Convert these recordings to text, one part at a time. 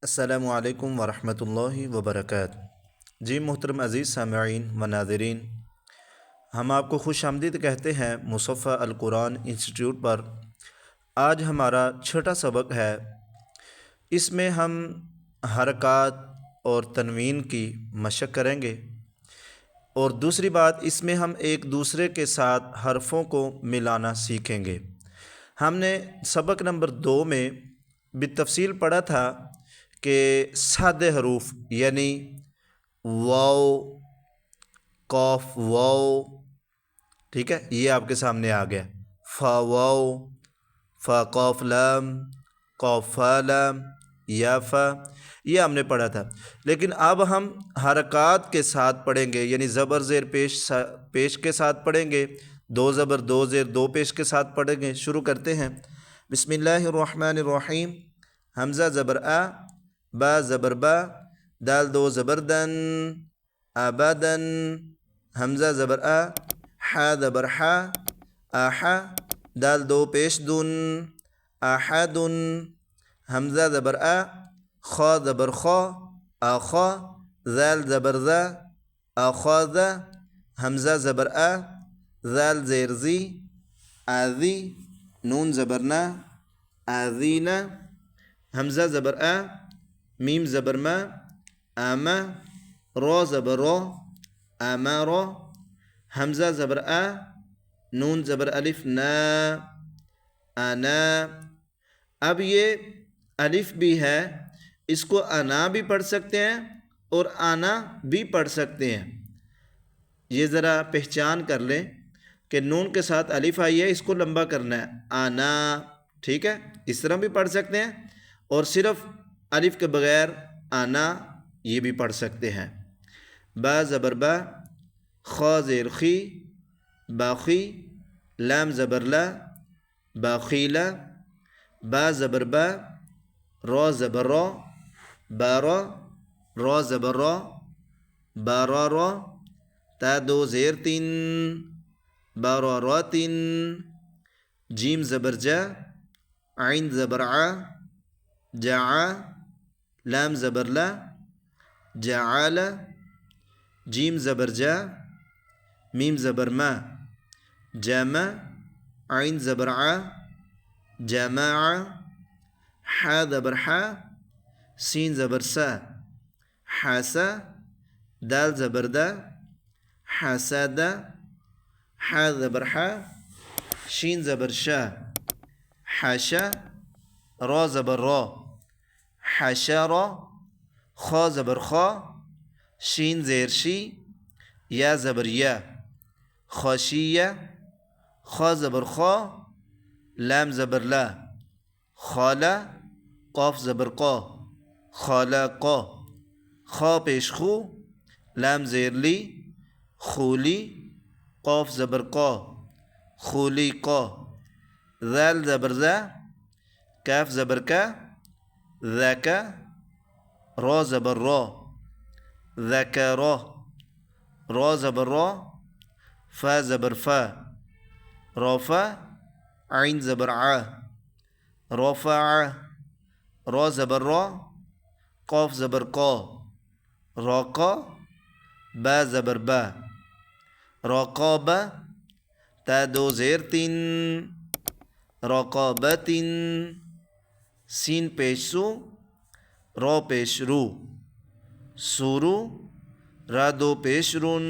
अस्सलामु अलैकुम वरहमतुल्लाहि वबरकातुहू। जी मोहतरम अज़ीज़ सामईन व नाज़रीन, हम आपको खुश आमदीद कहते हैं मुसफ़ा अल कुरान इंस्टीट्यूट पर। आज हमारा छठा सबक है। इसमें हम हरकात और तनवीन की मशक़ करेंगे और दूसरी बात, इसमें हम एक दूसरे के साथ हरफ़ों को मिलाना सीखेंगे। हमने सबक नंबर 2 में बितफ़सील पढ़ा था कि सादे हरूफ यानी वाव, कॉफ, वाव, ठीक है, ये आपके सामने आ गया। फ़ा वाव, फ़ा कॉफ लाम, कॉफ फ़ा लाम, या फ़ा, ये हमने पढ़ा था। लेकिन अब हम हरकात के साथ पढ़ेंगे, यानी ज़बर ज़ेर पेश के साथ पढ़ेंगे, दो ज़बर दो ज़ेर दो पेश के साथ पढ़ेंगे। शुरू करते हैं। बिस्मिल्लाहिर्रहमानिर्रहीम। हमज़ा ज़बर आ, बा ज़बर बा, दाल दो ज़बर दन, अबदन। हमज़ा ज़बर आ, हा ज़बर हा, आहा, दाल दो पेश दुन, आहदुन। हमज़ा ज़बर आ, खा ज़बर खा, आखा, ज़ाल ज़बर ज़ा, आखाज़ा। हमज़ा ज़बर आ, ज़ाल ज़ेर ज़ी, आज़ी, नून ज़बर ना, आज़ीना। हमज़ा ज़बर आ, मीम ज़बर मा, आमा, रा ज़बर रा, आमारा। हमज़ा ज़बर आ, नून ज़बर अलिफ ना, आना। अब ये अलिफ भी है, इसको अना भी पढ़ सकते हैं और आना भी पढ़ सकते हैं। ये ज़रा पहचान कर लें कि नून के साथ अलिफ आई है, इसको लंबा करना है, आना, ठीक है। इस तरह भी पढ़ सकते हैं और सिर्फ अलिफ के बगैर आना, ये भी पढ़ सकते हैं। बा ज़बर बा, खा ज़ेर खी, बाखी, लाम ज़बर ला, बाखीला। बा ज़बर बा, रा ज़बर रा, बारा, रा ज़बर रा, बारारा। ता दो ज़ेर तीन, बारारा तीन। जीम ज़बर जा, आइन ज़बर आ, जाआ, लाम ज़बर ला, जाआला। जीम ज़बर जा, मीम ज़बर मा, जामा, आइन ज़बर आ, जामाआ। हा ज़बर हा, सीन ज़बर सा, हासा, दाल ज़बर दा, हासादा। हा ज़बर हा, शीन ज़बर शा, हाशा, रा ज़बर रा, हाशारा। खा ज़बर खा, शीन ज़ेर शी, या ज़बर या, खाशिया। खा ज़बर खा, लाम ज़बर ला, खाला, क़ाफ ज़बर क़ा, खालाक़ा। खा पेश खू, लाम ज़ेर ली, खूली, क़ाफ ज़बर क़ा, खूलिक़ा। ज़ाल ज़बर ज़ा, काफ ज़बर का, ज़ाका, रा ज़बर रा, ज़करा। रा ज़बर रा, फ़ा ज़बर फ़ा, राफ़ा, आइन ज़बर आ, राफ़ा। रा ज़बर रा, क़ाफ ज़बर क़ा, राक़ा। बा ज़बर बा, राक़ाबा। ता दो ज़ेर तीन, राक़ाबतिन। सीन पेश सू, रा पेश रू, सुरू। रा दो पेश रुन,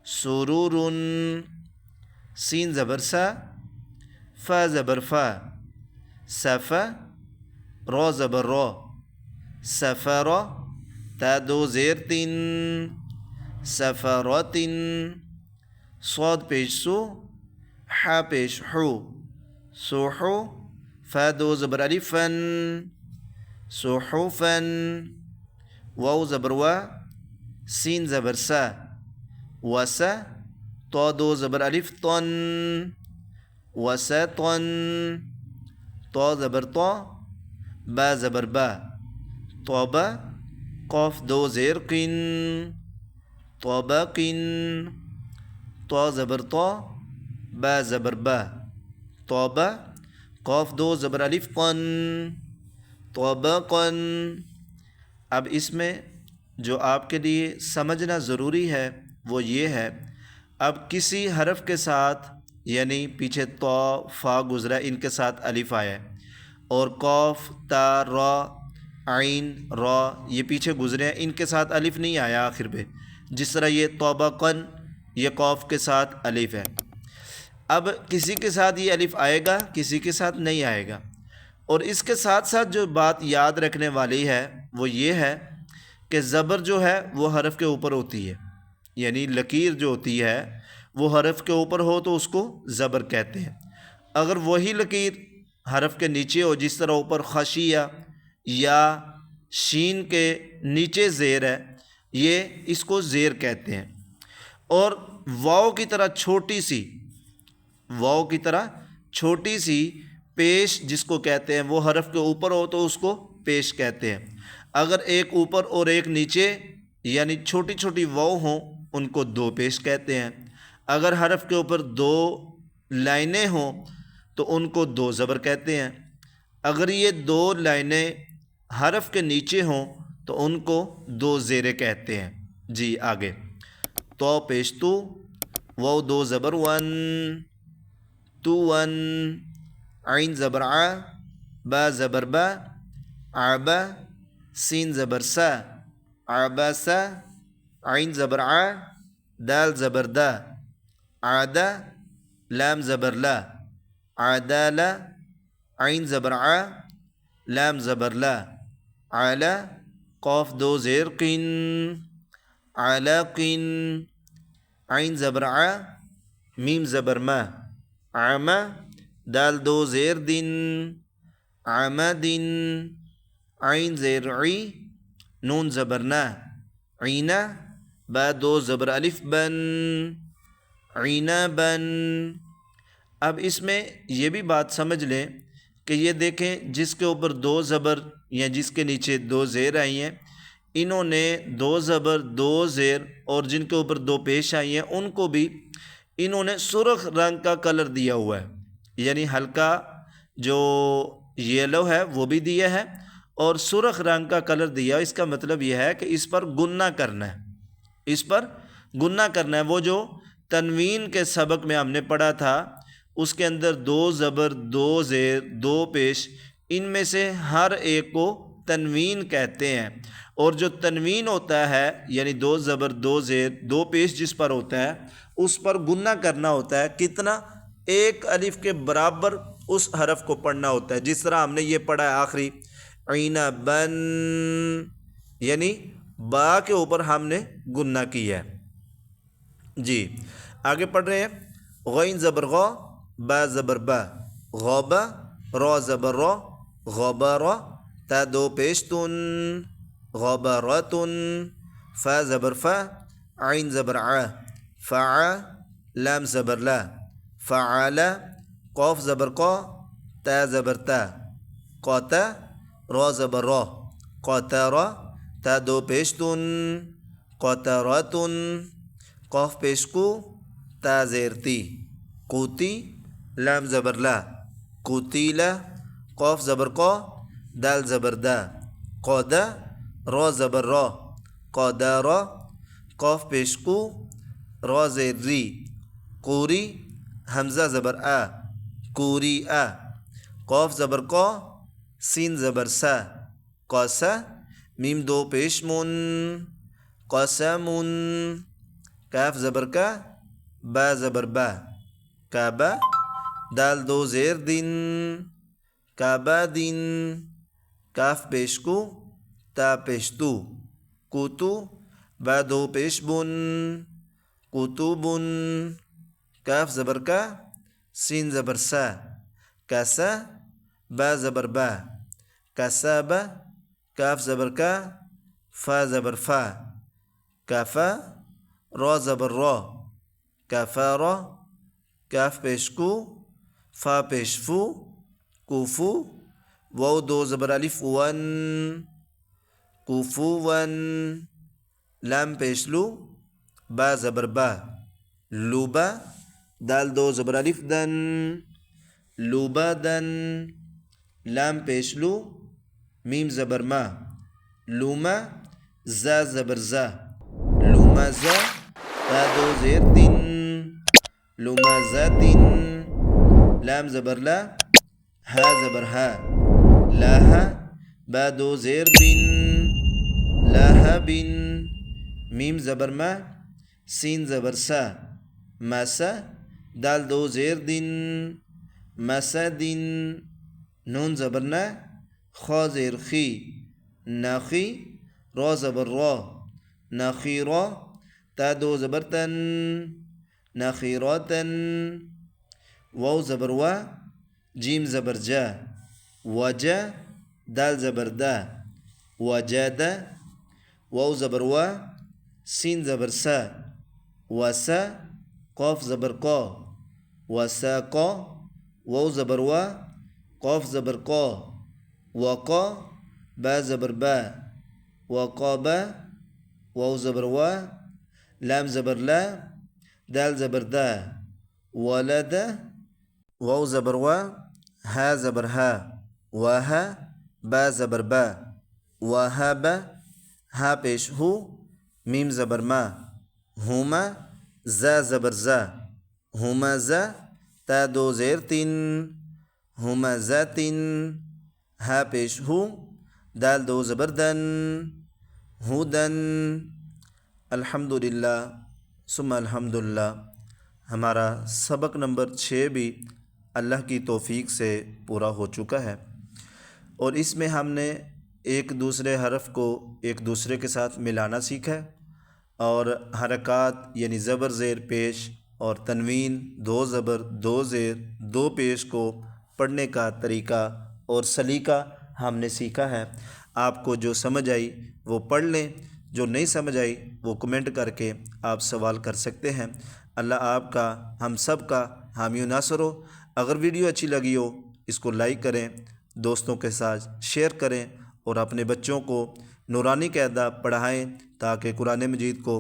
सुरूरुन। सीन ज़बर सा, फ़ा ज़बर फ़ा, सफ़ा, रा ज़बर रा, सफ़रा। ता दो ज़ेर तीन, सफ़रातिन। स्वाद पेश सू, हा पेश हू, सुहू। फ़ा दो ज़बर अलिफ़न, सुहूफ़न। वाव ज़बर वा, सीन ज़बर सा, वसा। तो दो ज़बर अलिफ़ तन, वसतन। तो ज़बर तो, बा ज़बर बा, तौबा। क़ाफ दो ज़ेर किन, तौबाकिन। तो ज़बर तो, बा ज़बर बा, तौबा। क़ाफ दो ज़बर अलिफ़ क़न, तबक़न। अब इसमें जो आपके लिए समझना ज़रूरी है वो ये है, अब किसी हरफ के साथ यानी पीछे तो फ़ा गुज़रा, इनके साथ अलिफ़ आया है, और कौफ ता रा आइन रा ये पीछे गुज़रे हैं, इनके साथ अलिफ़ नहीं आया आखिर पे। जिस तरह ये तबक़न ये कौफ के साथ अलिफ़ है। अब किसी के साथ ये अलिफ़ आएगा, किसी के साथ नहीं आएगा। और इसके साथ साथ जो बात याद रखने वाली है वो ये है कि ज़बर जो है वो हरफ के ऊपर होती है, यानी लकीर जो होती है वो हरफ के ऊपर हो तो उसको ज़बर कहते हैं। अगर वही लकीर हरफ के नीचे हो, जिस तरह ऊपर खशिया या शीन के नीचे ज़ेर है, ये इसको ज़ेर कहते हैं। और वाव की तरह छोटी सी, वाव की तरह छोटी सी पेश जिसको कहते हैं, वो हरफ के ऊपर हो तो उसको पेश कहते हैं। अगर एक ऊपर और एक नीचे यानी छोटी छोटी वाव हों उनको दो पेश कहते हैं। अगर हरफ के ऊपर दो लाइनें हों तो उनको दो ज़बर कहते हैं। अगर ये दो लाइनें हरफ के नीचे हों तो उनको दो ज़ेरे कहते हैं। जी आगे, तो पेश तू, वाव दो ज़बर वन, तू वन, आइन ज़बर आ, बा ज़बर बा, आबा, सीन ज़बर सा, आबा सा, आइन ज़बर आ, दाल ज़बर दा, आदा, लाम ज़बर ला, आदाला, आइन ज़बर आ, लाम ज़बर ला, आला, कौफ दो ज़ेर किन, आला किन, आइन ज़बर आ, मीम ज़बर मा, आमा, दाल दो ज़ेर दिन, आमा दिन, आइन ज़ेर ई, नून ज़बर ना, ईना, बा दो ज़बर अलिफ बन, ईना बन। अब इसमें यह भी बात समझ लें कि ये देखें, जिसके ऊपर दो ज़बर या जिसके नीचे दो ज़ेर आई हैं, इन्होंने दो ज़बर दो ज़ेर और जिनके ऊपर दो पेश आई हैं उनको भी इन्होंने सुर्ख रंग का कलर दिया हुआ है, यानी हल्का जो येलो है वो भी दिया है और सुर्ख रंग का कलर दिया। इसका मतलब यह है कि इस पर गुन्ना करना है, इस पर गुन्ना करना है। वो जो तनवीन के सबक में हमने पढ़ा था उसके अंदर दो ज़बर दो ज़ेर दो पेश, इनमें से हर एक को तनवीन कहते हैं। और जो तनवीन होता है यानी दो ज़बर दो ज़ेर दो पेश जिस पर होता है उस पर गुन्ना करना होता है। कितना? एक अलिफ के बराबर उस हरफ को पढ़ना होता है। जिस तरह हमने ये पढ़ा है आखिरी, ईना बन, यानी बा के ऊपर हमने गुन्ना किया है। जी आगे पढ़ रहे हैं, गैन ज़बर गौ, बा ज़बर बा, गौबा, रौ ज़बर रौ, गौबरा, ता दो पेश तुन, गौबरतुन, फ़ा ज़बर फ़ा, आइन ज़बर आ, फ़ा, लाम ज़बर ला, फ़ाला, कौफ ज़बर कौ, ता ज़बर ता, कौता, रौ ज़बर रौ, कौतरा, ता दो पेश तुन, कौतरतुन, कौफ पेश को, ता ज़ेरती, कूती, लाम ज़बर ला, कूतीला, कौफ ज़बर कौ, दाल ज़बर दा, कौदा, रौ ज़बर रौ, कौदारा, कौफ पेश को, रौ ज़ेर री, कूरी, हमज़ा ज़बर आ, कूरी आ, कौफ ज़बर कौ, सीन ज़बर सा, कौसा, मीम दो पेश मुन, कौसामुन, काफ ज़बर का, बा ज़बर बा, काबा, दाल दो ज़ेर दिन, काबा दिन, काफ पेश को, ता पेश तू, कुतु, बा दो पेश बुन, कुतुबुन, काफ ज़बर का, सीन ज़बर सा, कासा, बा ज़बर बा, कासाबा, काफ ज़बर का, फ़ा ज़बर फ़ा, काफ़ा, रौ ज़बर रौ, काफ़ारा, काफ पेश को, फ़ा पेश फू, कुफू, वाव दो ज़बर अलिफ वन, कुफुवन, लाम पेश लू, बा ज़बर बा, लूबा, दाल दो ज़बर अलिफ दन, लूबा दन, लाम पेश लू, मीम ज़बर मा, लूमा, ज़ा ज़बर ज़ा, लूमा ज़ा, ता दो ज़ेर तीन, लूमा ज़ा तीन, लाम ज़बर ला, हा ज़बर हा, लाहा, बा दो ज़ेर बिन, लाहा बिन, मीम ज़बर मा, सीन ज़बर सा, मासा, दाल दो ज़ेर दिन, मासा दिन, नून ज़बर ना, खा ज़ेर खी, नाखी, रा ज़बर रा, नाखीरा, ता दो ज़बर तन, नाखीरातन, वाव ज़बर वा, जीम ज़बर जा, वजा, दाल ज़बर दा, वजादा, वाव ज़बर वा, सीन ज़बर सा, वसा, क़ाफ ज़बर क़ा, वसाक़ा, वाव ज़बर वा, क़ाफ ज़बर क़ा, वक़ा, बा ज़बर बा, वक़ाबा, वाव ज़बर वा, लाम ज़बर ला, दाल ज़बर दा, वलदा, वाव ज़बर वा, हा ज़बर हा, वाहा, बा ज़बर बा, वाहाबा, हा पेश हु, मीम ज़बर मा, हुमा, ज़ा ज़बर ज़ा, हुमा ज़ा, ता दो ज़ेर तीन, हुमा ज़ा तीन, हा पेश हु, दाल दो ज़बर दन, हुदन। अल्हम्दुलिल्लाह सुम्मा अल्हम्दुलिल्लाह। हमारा सबक नंबर 6 भी अल्लाह की तौफ़ीक से पूरा हो चुका है और इसमें हमने एक दूसरे हरफ को एक दूसरे के साथ मिलाना सीखा है और हरकत यानी ज़बर ज़ेर पेश और तनवीन दो ज़बर दो ज़ेर दो पेश को पढ़ने का तरीका और सलीका हमने सीखा है। आपको जो समझ आई वो पढ़ लें, जो नहीं समझ आई वो कमेंट करके आप सवाल कर सकते हैं। अल्लाह आपका हम सब का हामी व नासर हो। अगर वीडियो अच्छी लगी हो इसको लाइक करें, दोस्तों के साथ शेयर करें और अपने बच्चों को नूरानी क़ायदा पढ़ाएं ताकि कुरान मजीद को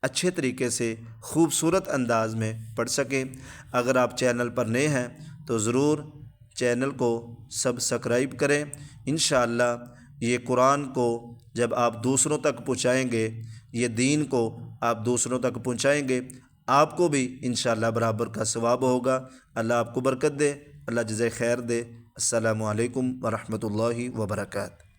अच्छे तरीके से खूबसूरत अंदाज में पढ़ सकें। अगर आप चैनल पर नए हैं तो ज़रूर चैनल को सब्सक्राइब करें। इंशाअल्लाह ये कुरान को जब आप दूसरों तक पहुँचाएँगे, ये दीन को आप दूसरों तक पहुँचाएँगे, आपको भी इंशाअल्लाह बराबर का सवाब होगा। अल्लाह आपको बरकत दे, अल्लाह जज़ाए खैर दे। अस्सलामु अलैकुम व रहमतुल्लाहि व बरकातहू।